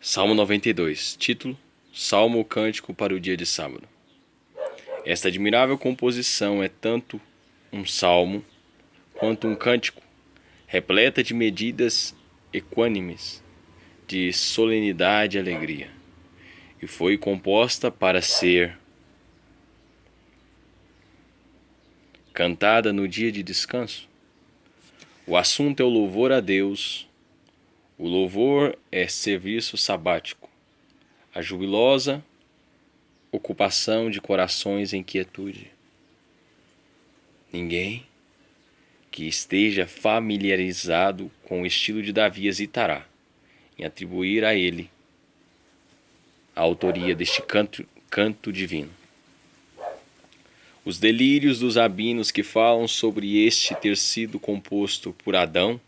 Salmo 92, título: Salmo Cântico para o dia de sábado. Esta admirável composição é tanto um salmo quanto um cântico, repleta de medidas equânimes, de solenidade e alegria, e foi composta para ser cantada no dia de descanso. O assunto é o louvor a Deus. O louvor é serviço sabático, a jubilosa ocupação de corações em quietude. Ninguém que esteja familiarizado com o estilo de Davi hesitará em atribuir a ele a autoria deste canto divino. Os delírios dos rabinos que falam sobre este ter sido composto por Adão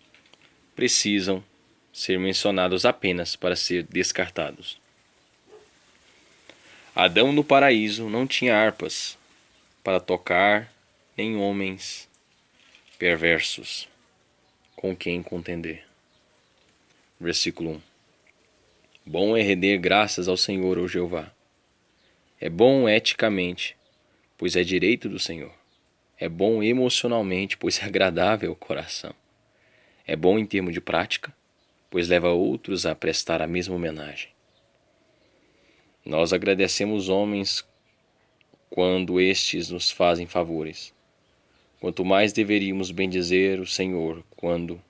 precisam ser mencionados apenas para ser descartados. Adão no paraíso não tinha harpas para tocar, nem homens perversos com quem contender. Versículo 1. Bom é render graças ao Senhor, ó Jeová. É bom eticamente, pois é direito do Senhor. É bom emocionalmente, pois é agradável ao coração. É bom em termo de prática, pois leva outros a prestar a mesma homenagem. Nós agradecemos homens quando estes nos fazem favores. Quanto mais deveríamos bendizer o Senhor quando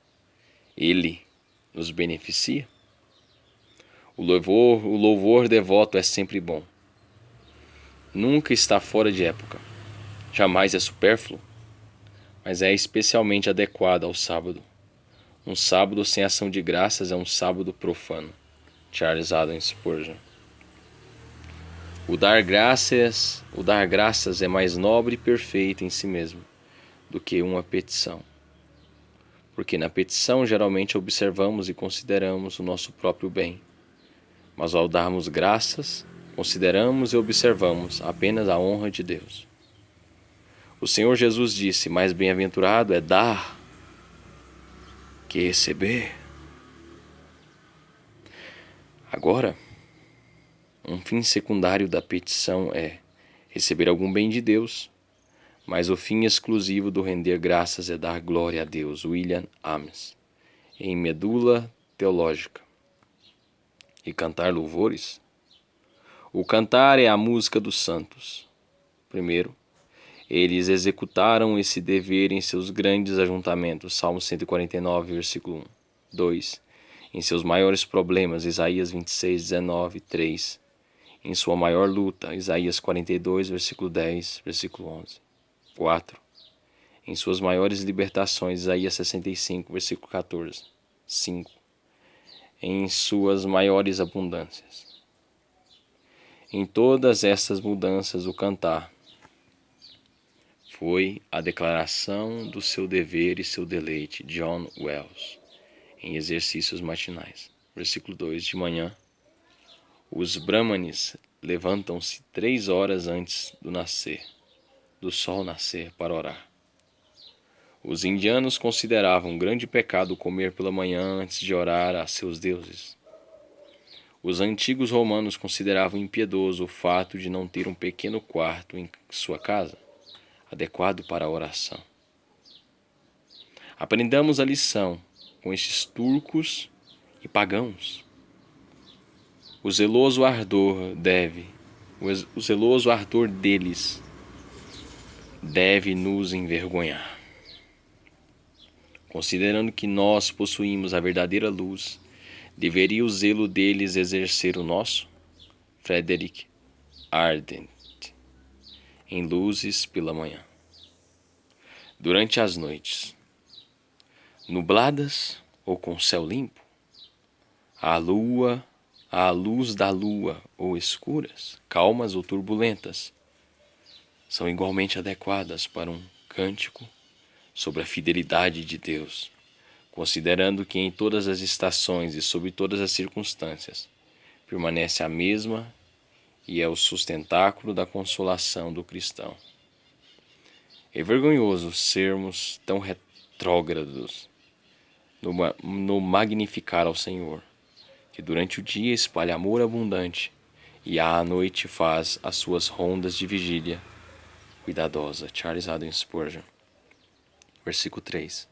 Ele nos beneficia. O louvor devoto é sempre bom. Nunca está fora de época. Jamais é supérfluo, mas é especialmente adequado ao sábado. Um sábado sem ação de graças é um sábado profano. Charles Haddon Spurgeon. O dar graças é mais nobre e perfeito em si mesmo do que uma petição. Porque na petição geralmente observamos e consideramos o nosso próprio bem. Mas ao darmos graças, consideramos e observamos apenas a honra de Deus. O Senhor Jesus disse: mais bem-aventurado é dar que receber. Agora, um fim secundário da petição é receber algum bem de Deus, mas o fim exclusivo do render graças é dar glória a Deus. William Ames, em Medula Teológica. E cantar louvores? O cantar é a música dos santos. Primeiro, eles executaram esse dever em seus grandes ajuntamentos, Salmo 149, versículo 1. 2. Em seus maiores problemas, Isaías 26, 19, 3. Em sua maior luta, Isaías 42, versículo 10, versículo 11. 4. Em suas maiores libertações, Isaías 65, versículo 14. 5. Em suas maiores abundâncias. Em todas essas mudanças, o cantar foi a declaração do seu dever e seu deleite. John Wells, em Exercícios Matinais. Versículo 2. De manhã, os brahmanes levantam-se 3 horas antes do sol nascer, para orar. Os indianos consideravam um grande pecado comer pela manhã antes de orar a seus deuses. Os antigos romanos consideravam impiedoso o fato de não ter um pequeno quarto em sua casa, adequado para a oração. Aprendamos a lição com estes turcos e pagãos. O zeloso ardor deles deve nos envergonhar. Considerando que nós possuímos a verdadeira luz, deveria o zelo deles exercer o nosso? Frederick Ardent, em Luzes pela Manhã. Durante as noites, nubladas ou com céu limpo, a luz da lua ou escuras, calmas ou turbulentas, são igualmente adequadas para um cântico sobre a fidelidade de Deus, considerando que em todas as estações e sob todas as circunstâncias permanece a mesma e é o sustentáculo da consolação do cristão. É vergonhoso sermos tão retrógrados no magnificar ao Senhor, que durante o dia espalha amor abundante e à noite faz as suas rondas de vigília cuidadosa. Charles Haddon Spurgeon. Versículo 3.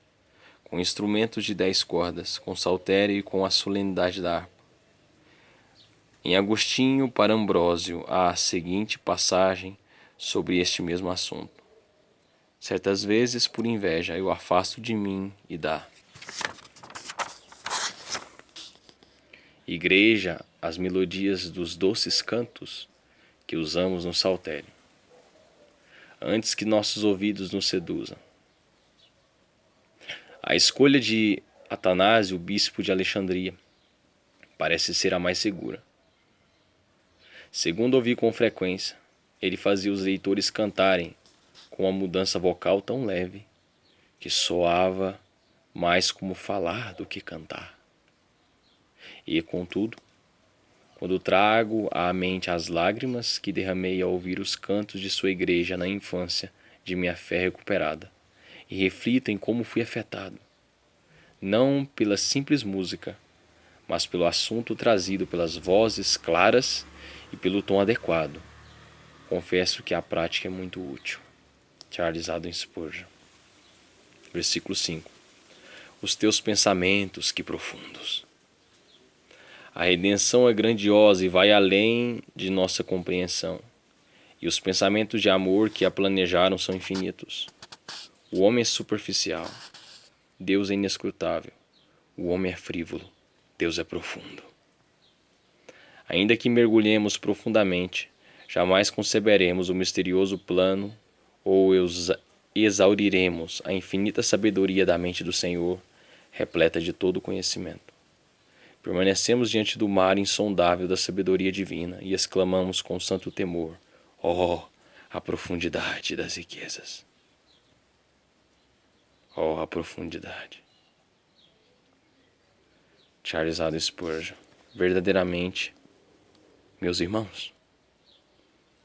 Com instrumentos de 10 cordas, com saltério e com a solenidade da harpa. Em Agostinho para Ambrósio há a seguinte passagem sobre este mesmo assunto. Certas vezes, por inveja, eu afasto de mim e dá. Igreja, as melodias dos doces cantos que usamos no saltério, antes que nossos ouvidos nos seduzam. A escolha de Atanásio, bispo de Alexandria, parece ser a mais segura. Segundo ouvi com frequência, ele fazia os leitores cantarem com uma mudança vocal tão leve que soava mais como falar do que cantar. E, contudo, quando trago à mente as lágrimas que derramei ao ouvir os cantos de sua igreja na infância de minha fé recuperada, e reflito em como fui afetado, não pela simples música, mas pelo assunto trazido pelas vozes claras e pelo tom adequado, confesso que a prática é muito útil. Charles Haddon Spurgeon. Versículo 5. Os teus pensamentos, que profundos! A redenção é grandiosa e vai além de nossa compreensão, e os pensamentos de amor que a planejaram são infinitos. O homem é superficial, Deus é inescrutável. O homem é frívolo, Deus é profundo. Ainda que mergulhemos profundamente, jamais conceberemos o misterioso plano ou exauriremos a infinita sabedoria da mente do Senhor, repleta de todo conhecimento. Permanecemos diante do mar insondável da sabedoria divina e exclamamos com santo temor: ó, a profundidade das riquezas! Ó, a profundidade! Charles Haddon Spurgeon. Verdadeiramente, meus irmãos,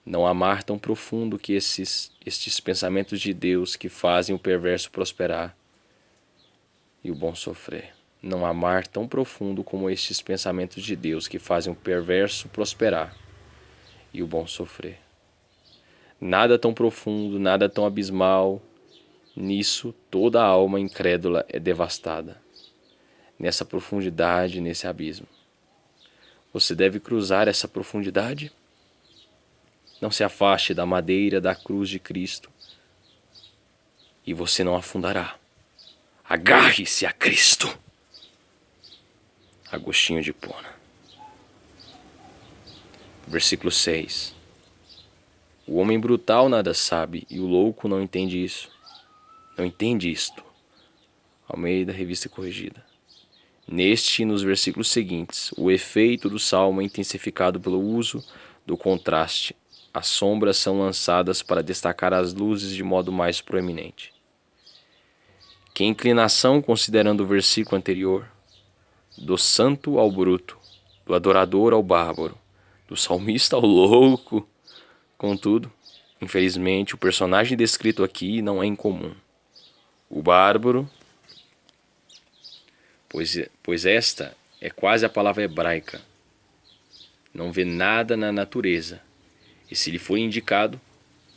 não há mar tão profundo que estes pensamentos de Deus que fazem o perverso prosperar e o bom sofrer. Não há mar tão profundo como estes pensamentos de Deus que fazem o perverso prosperar e o bom sofrer. Nada tão profundo, nada tão abismal. Nisso toda a alma incrédula é devastada. Nessa profundidade, nesse abismo. Você deve cruzar essa profundidade? Não se afaste da madeira da cruz de Cristo e você não afundará. Agarre-se a Cristo. Agostinho de Hipona. Versículo 6. O homem brutal nada sabe e o louco não entende isso. Não entende isto. Almeida, Revista Corrigida. Neste e nos versículos seguintes, o efeito do salmo é intensificado pelo uso do contraste. As sombras são lançadas para destacar as luzes de modo mais proeminente. Que inclinação, considerando o versículo anterior, do santo ao bruto, do adorador ao bárbaro, do salmista ao louco. Contudo, infelizmente, o personagem descrito aqui não é incomum. O bárbaro, pois esta é quase a palavra hebraica. Não vê nada na natureza, e se lhe for indicado,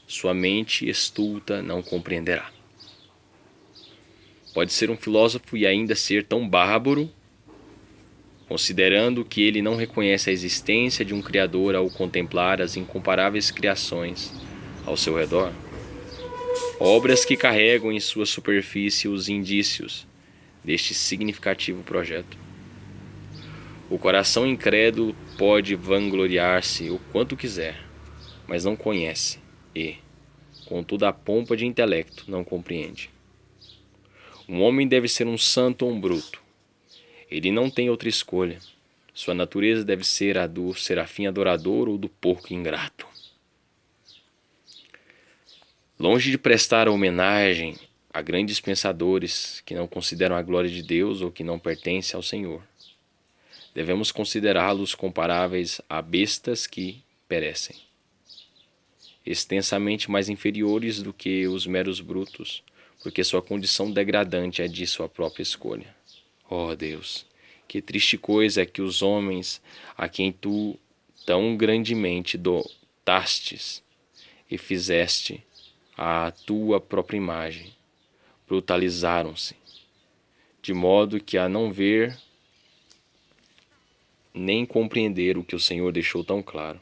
sua mente estulta não compreenderá. Pode ser um filósofo e ainda ser tão bárbaro, considerando que ele não reconhece a existência de um Criador ao contemplar as incomparáveis criações ao seu redor. Obras que carregam em sua superfície os indícios deste significativo projeto. O coração incrédulo pode vangloriar-se o quanto quiser, mas não conhece e, com toda a pompa de intelecto, não compreende. Um homem deve ser um santo ou um bruto. Ele não tem outra escolha. Sua natureza deve ser a do serafim adorador ou do porco ingrato. Longe de prestar homenagem a grandes pensadores que não consideram a glória de Deus ou que não pertencem ao Senhor, devemos considerá-los comparáveis a bestas que perecem, extensamente mais inferiores do que os meros brutos, porque sua condição degradante é de sua própria escolha. Oh Deus, Que triste coisa é que os homens a quem tu tão grandemente dotastes e fizeste à tua própria imagem, brutalizaram-se, de modo que a não ver nem compreender o que o Senhor deixou tão claro.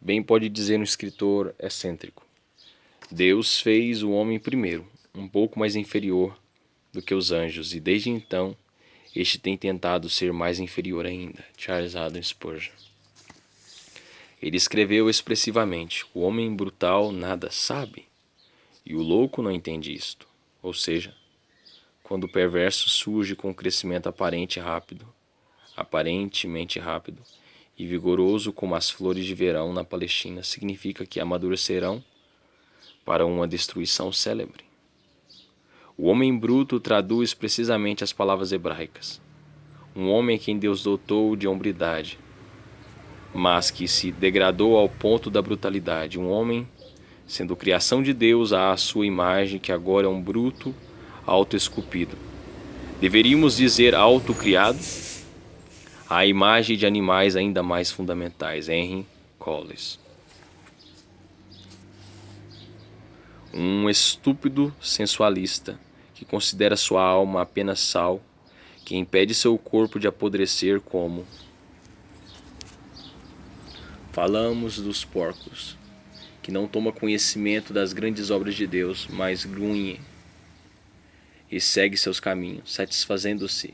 Bem pode dizer um escritor excêntrico: Deus fez o homem primeiro, um pouco mais inferior do que os anjos, e desde então este tem tentado ser mais inferior ainda. Charles Haddon Spurgeon. Ele escreveu expressivamente: o homem brutal nada sabe, e o louco não entende isto. Ou seja, quando o perverso surge com um crescimento aparentemente rápido e vigoroso como as flores de verão na Palestina, significa que amadurecerão para uma destruição célebre. O homem bruto traduz precisamente as palavras hebraicas. Um homem a quem Deus dotou de hombridade, mas que se degradou ao ponto da brutalidade. Um homem, sendo criação de Deus à sua imagem, que agora é um bruto autoesculpido. Deveríamos dizer autocriado? À imagem de animais ainda mais fundamentais. Henry Collins. Um estúpido sensualista que considera sua alma apenas sal, que impede seu corpo de apodrecer como... Falamos dos porcos, que não toma conhecimento das grandes obras de Deus, mas grunhe e segue seus caminhos, satisfazendo-se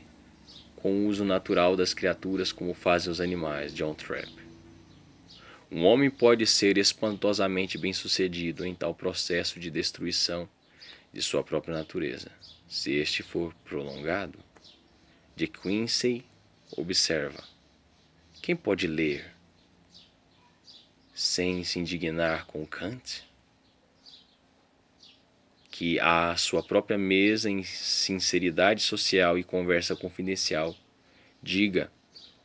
com o uso natural das criaturas como fazem os animais. John Trapp. Um homem pode ser espantosamente bem-sucedido em tal processo de destruição de sua própria natureza, se este for prolongado. De Quincey observa: quem pode ler sem se indignar com Kant, que à sua própria mesa em sinceridade social e conversa confidencial diga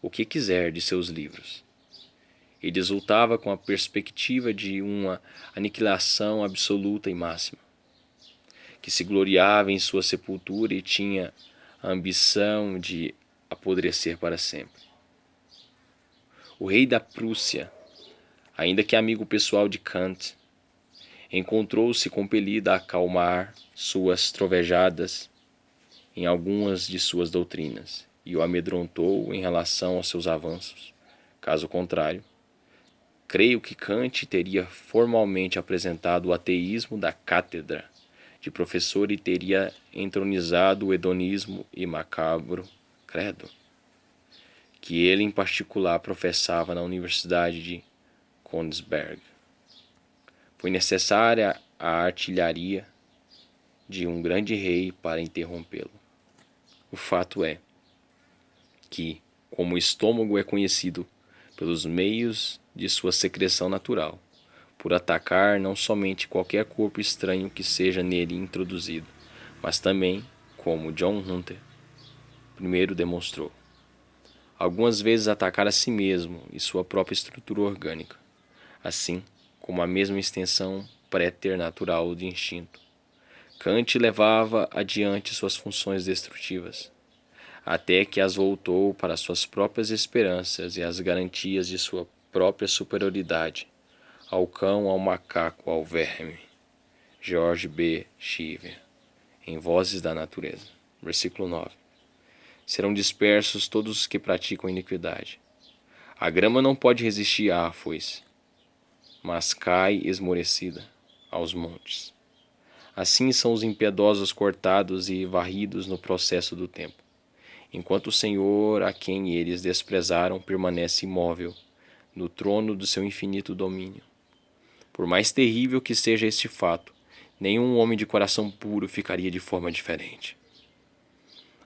o que quiser de seus livros? Ele exultava com a perspectiva de uma aniquilação absoluta e máxima, que se gloriava em sua sepultura e tinha a ambição de apodrecer para sempre. O rei da Prússia, ainda que amigo pessoal de Kant, encontrou-se compelido a acalmar suas trovejadas em algumas de suas doutrinas e o amedrontou em relação aos seus avanços. Caso contrário, creio que Kant teria formalmente apresentado o ateísmo da cátedra de professor e teria entronizado o hedonismo e macabro credo que ele em particular professava na Universidade de Königsberg. Foi necessária a artilharia de um grande rei para interrompê-lo. O fato é que, como o estômago é conhecido pelos meios de sua secreção natural, por atacar não somente qualquer corpo estranho que seja nele introduzido, mas também, como John Hunter primeiro demonstrou, algumas vezes atacar a si mesmo e sua própria estrutura orgânica, assim como a mesma extensão préter-natural de instinto. Kant levava adiante suas funções destrutivas, até que as voltou para suas próprias esperanças e as garantias de sua própria superioridade, ao cão, ao macaco, ao verme. George B. Cheever, em Vozes da Natureza, versículo 9. Serão dispersos todos os que praticam iniquidade. A grama não pode resistir à foice, mas cai esmorecida aos montes. Assim são os impiedosos cortados e varridos no processo do tempo, enquanto o Senhor, a quem eles desprezaram, permanece imóvel no trono do seu infinito domínio. Por mais terrível que seja este fato, nenhum homem de coração puro ficaria de forma diferente.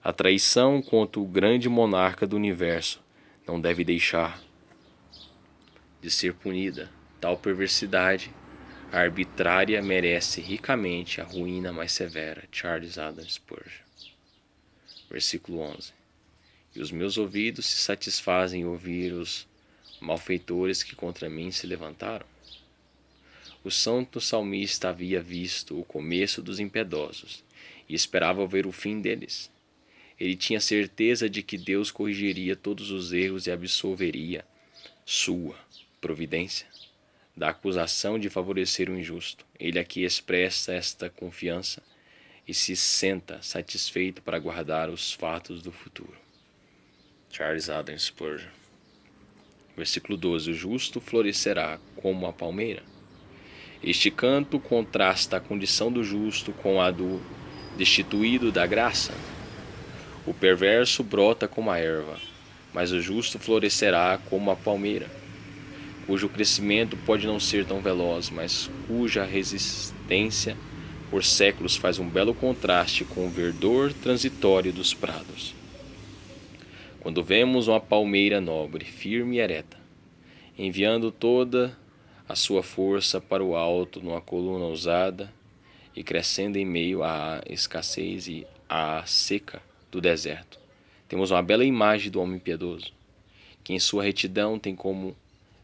A traição contra o grande monarca do universo não deve deixar de ser punida. Tal perversidade arbitrária merece ricamente a ruína mais severa. Charles Haddon Spurgeon. Versículo 11. E os meus ouvidos se satisfazem em ouvir os malfeitores que contra mim se levantaram. O santo salmista havia visto o começo dos impiedosos e esperava ver o fim deles. Ele tinha certeza de que Deus corrigiria todos os erros e absolveria sua providência da acusação de favorecer o injusto. Ele aqui expressa esta confiança e se senta satisfeito para guardar os fatos do futuro. Charles Adam Spurgeon. Versículo 12. O justo florescerá como a palmeira. Este canto contrasta a condição do justo com a do destituído da graça. O perverso brota como a erva, mas o justo florescerá como a palmeira, cujo crescimento pode não ser tão veloz, mas cuja resistência por séculos faz um belo contraste com o verdor transitório dos prados. Quando vemos uma palmeira nobre, firme e ereta, enviando toda a sua força para o alto numa coluna ousada e crescendo em meio à escassez e à seca do deserto, temos uma bela imagem do homem piedoso, que em sua retidão tem como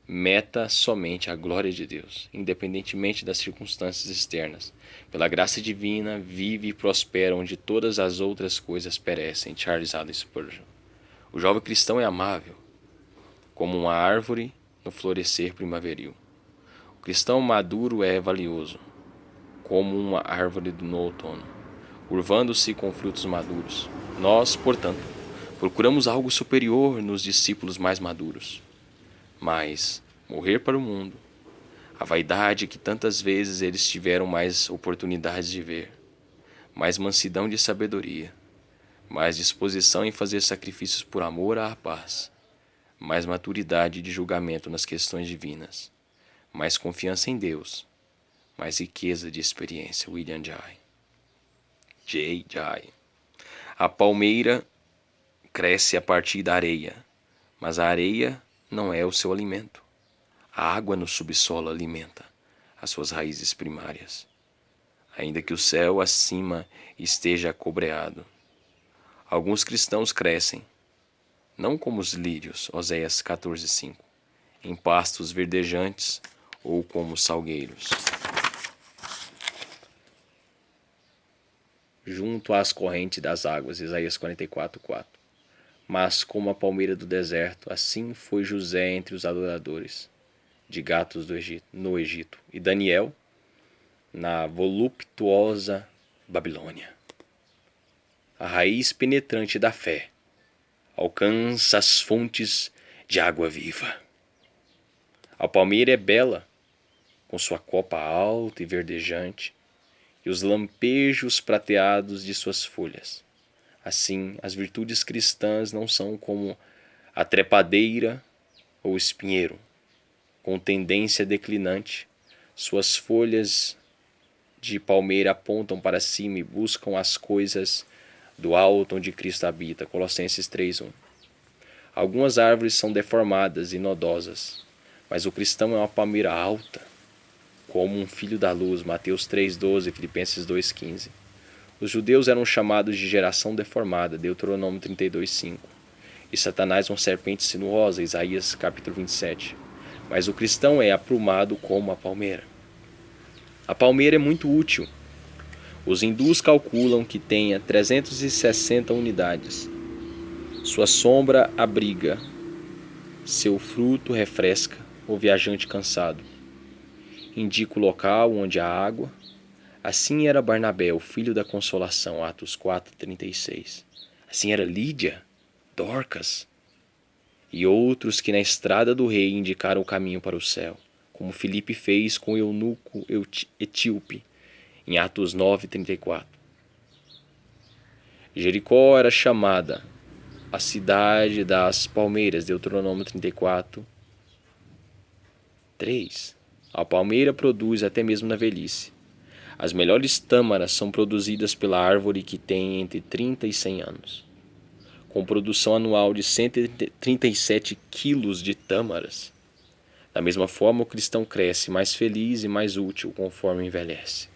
meta somente a glória de Deus, independentemente das circunstâncias externas. Pela graça divina, vive e prospera onde todas as outras coisas perecem. Charles Adam Spurgeon. O jovem cristão é amável, como uma árvore no florescer primaveril. O cristão maduro é valioso, como uma árvore no outono, curvando-se com frutos maduros. Nós, portanto, procuramos algo superior nos discípulos mais maduros. Mas morrer para o mundo, a vaidade que tantas vezes eles tiveram mais oportunidades de ver, mais mansidão de sabedoria, mais disposição em fazer sacrifícios por amor à paz, mais maturidade de julgamento nas questões divinas, mais confiança em Deus, mais riqueza de experiência. William J. A palmeira cresce a partir da areia, mas a areia não é o seu alimento. A água no subsolo alimenta as suas raízes primárias, ainda que o céu acima esteja acobreado. Alguns cristãos crescem, não como os lírios, Oséias 14:5, em pastos verdejantes ou como salgueiros, junto às correntes das águas, Isaías 44:4. Mas como a palmeira do deserto, assim foi José entre os adoradores de gatos no Egito, e Daniel na voluptuosa Babilônia. A raiz penetrante da fé alcança as fontes de água viva. A palmeira é bela, com sua copa alta e verdejante, e os lampejos prateados de suas folhas. Assim, as virtudes cristãs não são como a trepadeira ou espinheiro, com tendência declinante. Suas folhas de palmeira apontam para cima e buscam as coisas do alto onde Cristo habita. Colossenses 3:1. Algumas árvores são deformadas e nodosas, mas o cristão é uma palmeira alta, como um filho da luz. Mateus 3:12, Filipenses 2:15. Os judeus eram chamados de geração deformada, Deuteronômio 32:5. E Satanás uma serpente sinuosa, Isaías capítulo 27. Mas o cristão é aprumado como a palmeira. A palmeira é muito útil. Os hindus calculam que tenha 360 unidades. Sua sombra abriga, seu fruto refresca o viajante cansado. Indica o local onde há água. Assim era Barnabé, o filho da consolação, Atos 4:36. Assim era Lídia, Dorcas e outros que na estrada do rei indicaram o caminho para o céu, como Filipe fez com o eunuco etíope, em Atos 9:34. Jericó era chamada a cidade das palmeiras, Deuteronômio 34:3. A palmeira produz até mesmo na velhice. As melhores tâmaras são produzidas pela árvore que tem entre 30 e 100 anos. Com produção anual de 137 quilos de tâmaras. Da mesma forma, o cristão cresce mais feliz e mais útil conforme envelhece.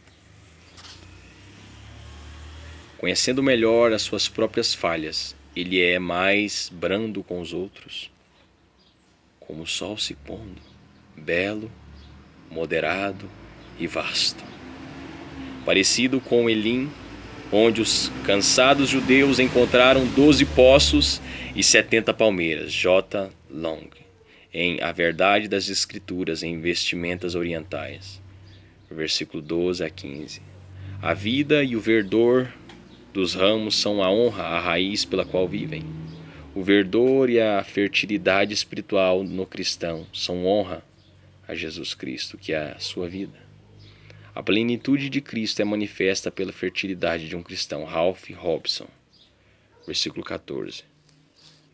Conhecendo melhor as suas próprias falhas, ele é mais brando com os outros, como o sol se pondo, belo, moderado e vasto. Parecido com Elim, onde os cansados judeus encontraram 12 poços e 70 palmeiras. J. Long, em A Verdade das Escrituras em Vestimentas Orientais, versículo 12 a 15. A vida e o verdor dos ramos são a honra, a raiz pela qual vivem. O verdor e a fertilidade espiritual no cristão são honra a Jesus Cristo, que é a sua vida. A plenitude de Cristo é manifesta pela fertilidade de um cristão. Ralph Robson, versículo 14.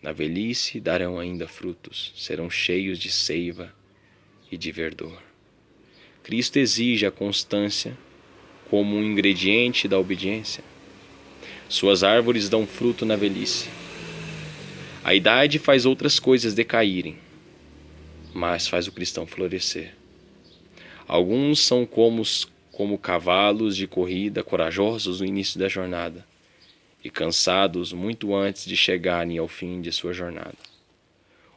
Na velhice darão ainda frutos, serão cheios de seiva e de verdor. Cristo exige a constância como um ingrediente da obediência. Suas árvores dão fruto na velhice. A idade faz outras coisas decaírem, mas faz o cristão florescer. Alguns são como cavalos de corrida, corajosos no início da jornada e cansados muito antes de chegarem ao fim de sua jornada.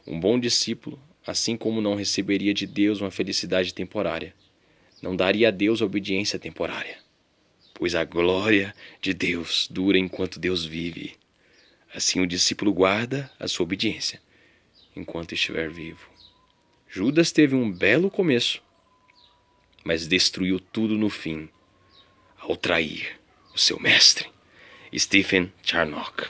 Um bom discípulo, assim como não receberia de Deus uma felicidade temporária, não daria a Deus obediência temporária, pois a glória de Deus dura enquanto Deus vive. Assim o discípulo guarda a sua obediência enquanto estiver vivo. Judas teve um belo começo, mas destruiu tudo no fim, ao trair o seu mestre. Stephen Charnock.